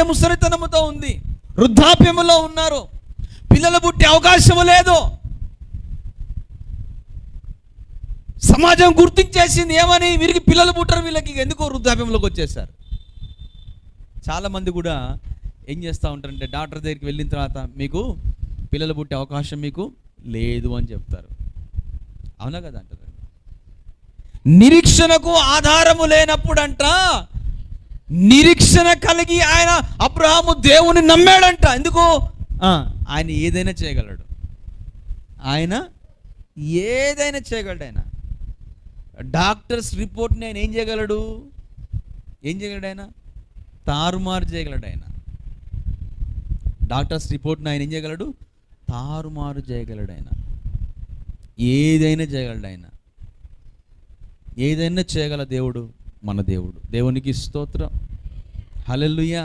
ముసలితనముతో ఉంది, వృద్ధాప్యములో ఉన్నారు, పిల్లలు పుట్టే అవకాశము లేదు. సమాజం గుర్తించేసింది ఏమని, వీరికి పిల్లలు పుట్టరు, వీళ్ళకి ఎందుకో వృద్ధాప్యంలోకి వచ్చేసారు. చాలామంది కూడా ఏం చేస్తూ ఉంటారంటే డాక్టర్ దగ్గరికి వెళ్ళిన తర్వాత మీకు పిల్లలు పుట్టే అవకాశం మీకు లేదు అని చెప్తారు. అవునా కదా అంటారు. నిరీక్షణకు ఆధారము లేనప్పుడంట నిరీక్షణ కలిగి ఆయన అబ్రహాము దేవుని నమ్మాడంట. ఎందుకు? ఆయన ఏదైనా చేయగలడు, ఆయన ఏదైనా చేయగలడు. ఆయన డాక్టర్స్ రిపోర్ట్ని ఆయన ఏం చేయగలడు? ఆయన తారుమారు చేయగలడు. ఆయన డాక్టర్స్ రిపోర్ట్ని ఆయన ఏం చేయగలడు? తారుమారు చేయగలడు. ఆయన ఏదైనా చేయగలడు. ఆయన ఏదైనా చేయగల దేవుడు మన దేవుడు. దేవునికి స్తోత్రం, హల్లెలూయా.